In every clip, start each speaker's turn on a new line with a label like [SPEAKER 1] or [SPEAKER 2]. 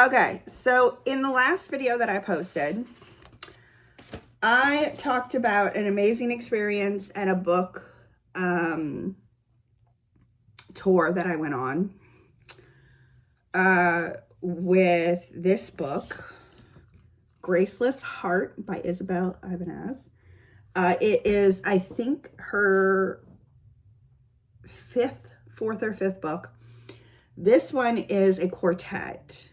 [SPEAKER 1] Okay, so in the last video that I posted, I talked about an amazing experience and a book tour that I went on with this book, Graceless Heart by Isabel Ibanez. It is, I think, her fourth or fifth book. This one is a quartet.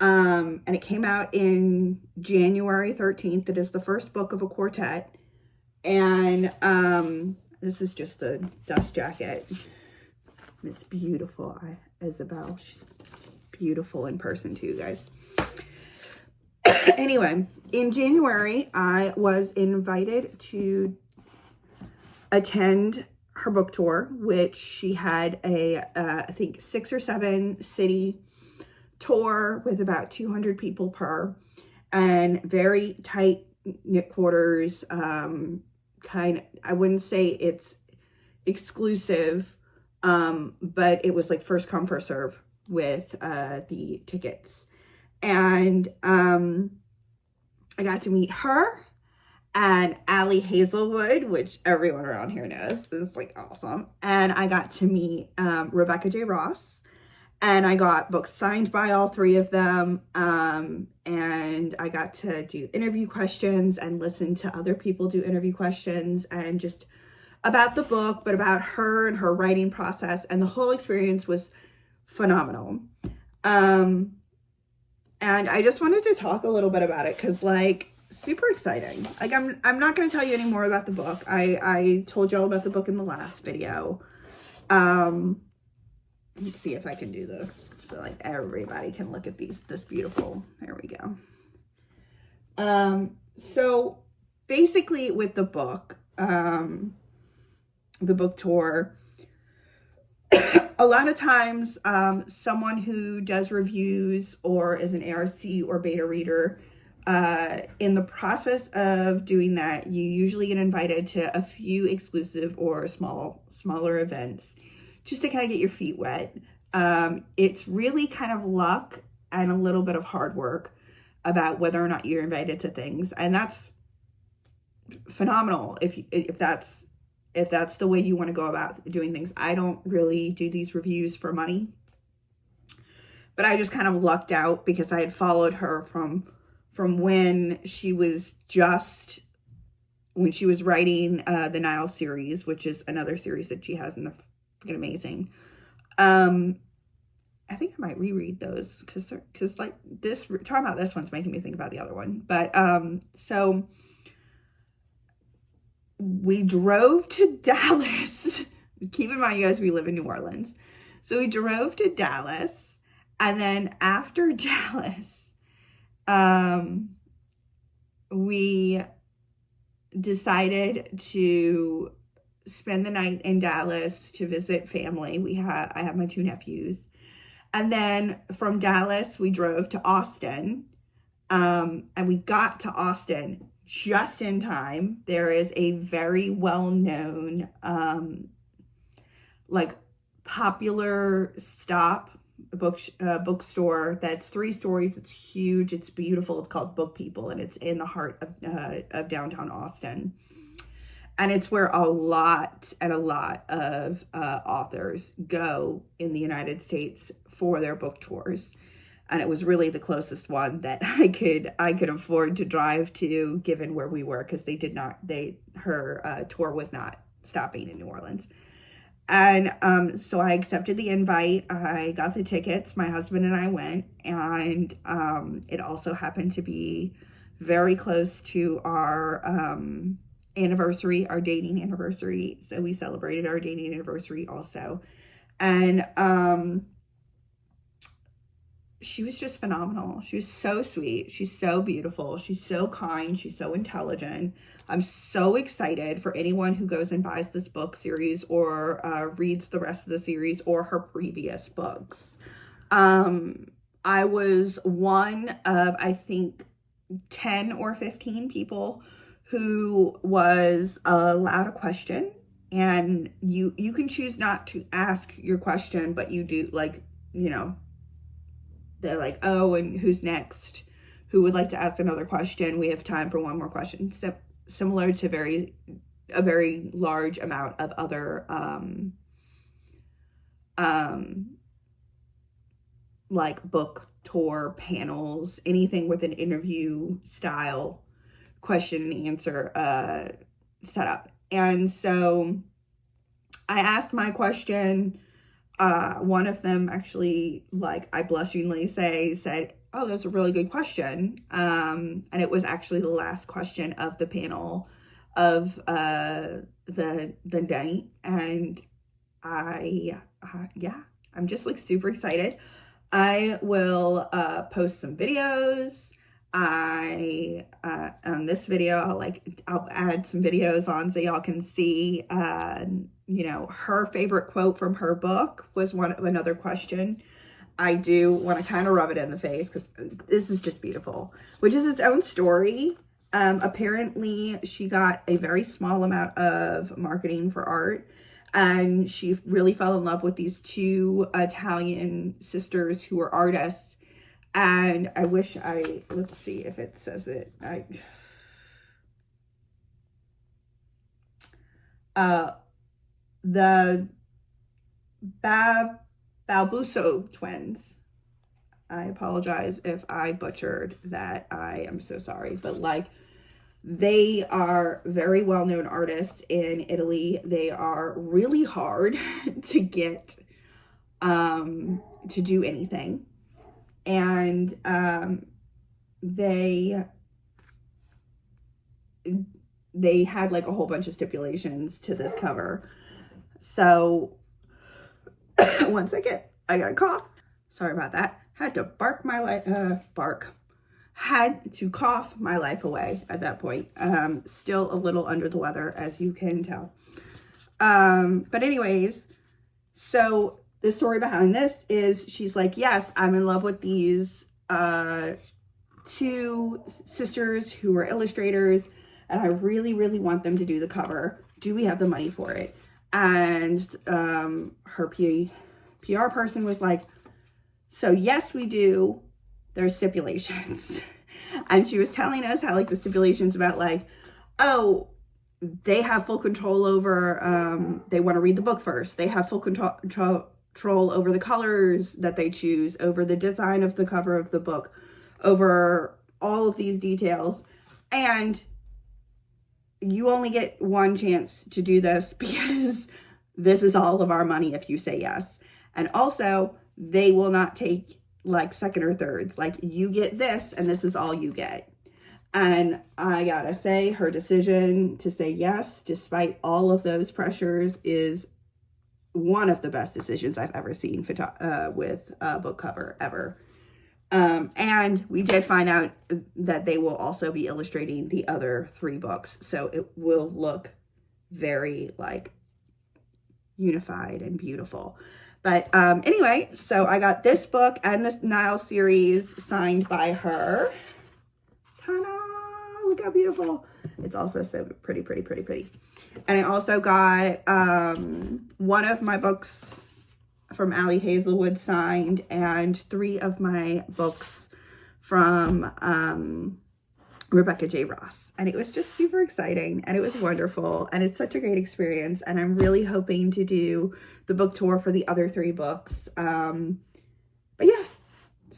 [SPEAKER 1] And it came out in January 13th. It is the first book of a quartet. And this is just the dust jacket. It's beautiful. Isabel, she's beautiful in person too, guys. Anyway, in January, I was invited to attend her book tour, which she had I think 6 or 7 city tour with about 200 people per, and very tight knit quarters. I wouldn't say it's exclusive, but it was like first come first serve with the tickets. And I got to meet her and Allie Hazelwood, which everyone around here knows. It's like awesome. And I got to meet Rebecca J. Ross. And I got books signed by all 3 of them. And I got to do interview questions and listen to other people do interview questions, and just about the book, but about her and her writing process. And the whole experience was phenomenal. And I just wanted to talk a little bit about it because, like, super exciting. Like, I'm not going to tell you any more about the book. I told y'all about the book in the last video. Let's see if I can do this so like everybody can look at this beautiful. There we go. So basically with the book tour, a lot of times someone who does reviews or is an ARC or beta reader, in the process of doing that, you usually get invited to a few exclusive or smaller events, just to kind of get your feet wet. It's really kind of luck and a little bit of hard work about whether or not you're invited to things. And that's phenomenal if that's the way you want to go about doing things. I don't really do these reviews for money, but I just kind of lucked out because I had followed her from when she was writing the Nile series, which is another series that she has, and they're freaking amazing. I think I might reread those because like this, talking about this one's making me think about the other one. But so we drove to Dallas. Keep in mind, you guys, we live in New Orleans. So we drove to Dallas, and then after Dallas, we decided to spend the night in Dallas to visit family. I have my 2 nephews. And then from Dallas, we drove to Austin. And we got to Austin just in time. There is a very well-known, like popular bookstore that's 3 stories. It's huge. It's beautiful. It's called Book People, and it's in the heart of downtown Austin. And it's where a lot of authors go in the United States for their book tours. And it was really the closest one that I could afford to drive to, given where we were, because her tour was not stopping in New Orleans. And so I accepted the invite. I got the tickets. My husband and I went, and it also happened to be very close to our anniversary, our dating anniversary. So we celebrated our dating anniversary also. And she was just phenomenal. She was so sweet. She's so beautiful. She's so kind. She's so intelligent. I'm so excited for anyone who goes and buys this book series or reads the rest of the series or her previous books. I was one of, I think, 10 or 15 people who was allowed a question, and you can choose not to ask your question, but you do, like, you know, they're like, oh, and who's next? Who would like to ask another question? We have time for one more question. So, similar to a very large amount of other like book tour panels, anything with an interview style question and answer setup. And so I asked my question. One of them actually, like, I blushingly said, oh, that's a really good question. And it was actually the last question of the panel of the night. And yeah, I'm just like super excited. I will post some videos. On this video, I'll add some videos on so y'all can see, you know, her favorite quote from her book was another question. I do want to kind of rub it in the face because this is just beautiful, which is its own story. Apparently she got a very small amount of marketing for art, and she really fell in love with these two Italian sisters who were artists. And I wish let's see if it says it. The Balbuso twins. I apologize if I butchered that. I am so sorry. But like, they are very well-known artists in Italy. They are really hard to get to do anything. And they had like a whole bunch of stipulations to this cover. So one second, I got a cough. Sorry about that. Had to had to cough my life away at that point. Still a little under the weather, as you can tell. But anyways, so the story behind this is she's like, yes, I'm in love with these two sisters who are illustrators, and I really, really want them to do the cover. Do we have the money for it? And her PR person was like, so yes, we do. There's stipulations. And she was telling us how like the stipulations about like, oh, they have full control over, they want to read the book first. They have full control over the colors that they choose, over the design of the cover of the book, over all of these details. And you only get one chance to do this because this is all of our money if you say yes. And also, they will not take like second or thirds. Like, you get this and this is all you get. And I gotta say, her decision to say yes, despite all of those pressures, is one of the best decisions I've ever seen with a book cover ever. And we did find out that they will also be illustrating the other 3 books. So it will look very like unified and beautiful. But anyway, so I got this book and this Nile series signed by her. Ta-da! Look how beautiful. It's also so pretty, pretty, pretty, pretty. And I also got one of my books from Allie Hazelwood signed, and 3 of my books from Rebecca J. Ross. And it was just super exciting, and it was wonderful, and it's such a great experience. And I'm really hoping to do the book tour for the other 3 books. But yeah,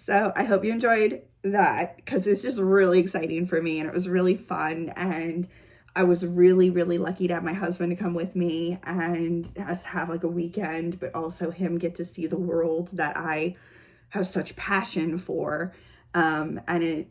[SPEAKER 1] so I hope you enjoyed that, because it's just really exciting for me, and it was really fun. And I was really, really lucky to have my husband to come with me and us have like a weekend, but also him get to see the world that I have such passion for. And it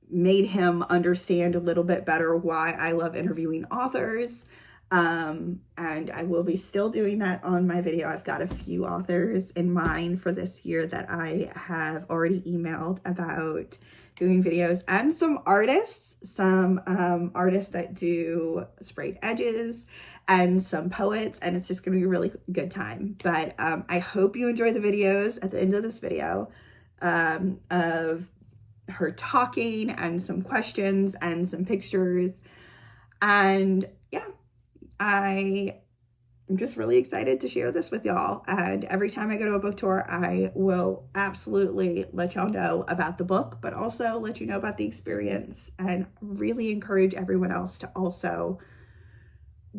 [SPEAKER 1] made him understand a little bit better why I love interviewing authors. And I will be still doing that on my video. I've got a few authors in mind for this year that I have already emailed about doing videos, and some artists that do sprayed edges, and some poets, and it's just going to be a really good time. But I hope you enjoy the videos at the end of this video of her talking and some questions and some pictures. And yeah, I I'm just really excited to share this with y'all. And every time I go to a book tour, I will absolutely let y'all know about the book, but also let you know about the experience, and really encourage everyone else to also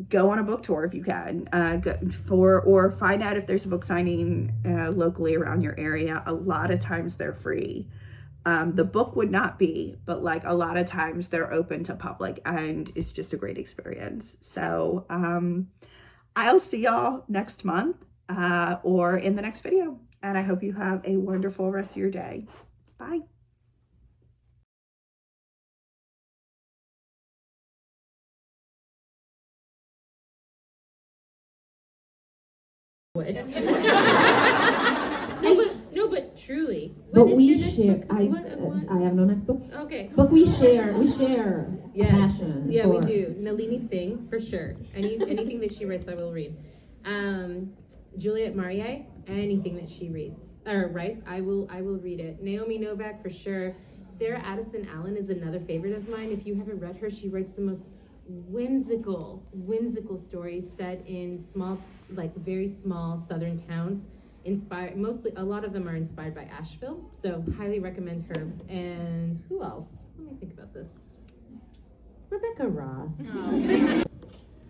[SPEAKER 1] go on a book tour if you can, or find out if there's a book signing locally around your area. A lot of times they're free. The book would not be, but like a lot of times they're open to public, and it's just a great experience. So I'll see y'all next month or in the next video, and I hope you have a wonderful rest of your day. Bye.
[SPEAKER 2] No, but truly.
[SPEAKER 3] But we share. I have no next book.
[SPEAKER 2] Okay.
[SPEAKER 3] But we share.
[SPEAKER 2] Yes.
[SPEAKER 3] Passion.
[SPEAKER 2] Yeah, we do. Nalini Singh, for sure. Anything that she writes, I will read. Juliet Marie, anything that she writes, I will read it. Naomi Novak, for sure. Sarah Addison Allen is another favorite of mine. If you haven't read her, she writes the most whimsical stories set in small, like very small southern towns. A lot of them are inspired by Asheville, so highly recommend her. And who else? Let me think about this. Rebecca Ross.
[SPEAKER 4] Oh.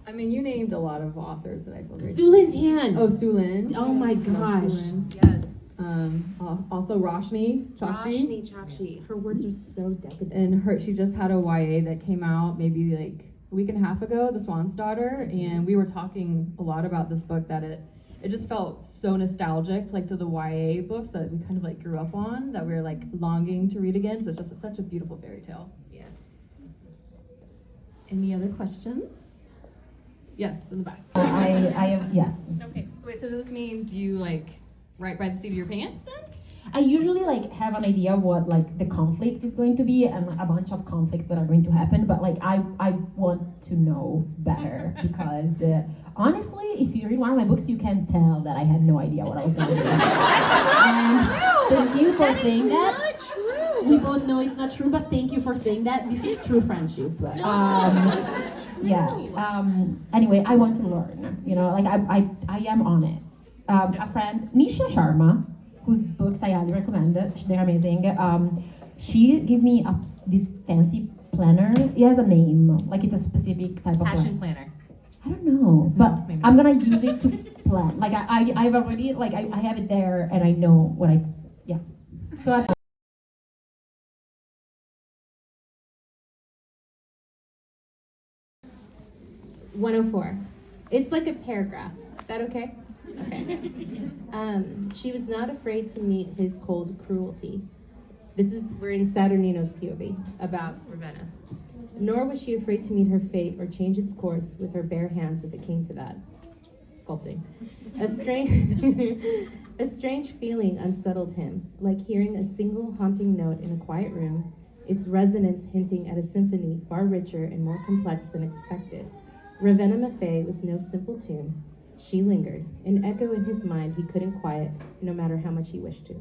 [SPEAKER 4] I mean, you named a lot of authors that I feel great.
[SPEAKER 2] Sulin Tan.
[SPEAKER 4] Oh, Sulin.
[SPEAKER 2] Oh my gosh.
[SPEAKER 4] Yes. Also Roshni
[SPEAKER 2] Chakshi. Her words are so decadent.
[SPEAKER 4] And she just had a YA that came out maybe like a week and a half ago, The Swan's Daughter, and we were talking a lot about this book, that it just felt so nostalgic, like to the YA books that we kind of like grew up on, that we were like longing to read again. So it's just such a beautiful fairy tale.
[SPEAKER 2] Yes.
[SPEAKER 4] Any other questions? Yes, in the back.
[SPEAKER 3] I have, yes.
[SPEAKER 4] Okay. Wait, so does this mean, do you like write by the seat of your pants then?
[SPEAKER 3] I usually like have an idea of what like the conflict is going to be, and a bunch of conflicts that are going to happen, but like I want to know better because honestly, if you read one of my books, you can tell that I had no idea what I was going to do. Thank you for saying that.
[SPEAKER 2] Not true.
[SPEAKER 3] We both know it's not true, but thank you for saying that. This is true friendship. Anyway, I want to learn. You know, like I am on it. A friend, Nisha Sharma, whose books I highly recommend. They're amazing. She gave me this fancy planner. It has a name, like it's a specific type of
[SPEAKER 2] Passion planner.
[SPEAKER 3] I don't know, but
[SPEAKER 2] maybe.
[SPEAKER 3] I'm gonna use it to plan. Like I've already, like I have it there, and I know what yeah. So I.
[SPEAKER 2] 104. It's like a paragraph. Is that okay? Okay. She was not afraid to meet his cold cruelty. We're in Saturnino's POV about Ravenna. Nor was she afraid to meet her fate or change its course with her bare hands if it came to that. Sculpting. A strange feeling unsettled him, like hearing a single haunting note in a quiet room, its resonance hinting at a symphony far richer and more complex than expected. Ravenna Maffei was no simple tune. She lingered, an echo in his mind he couldn't quiet, no matter how much he wished to.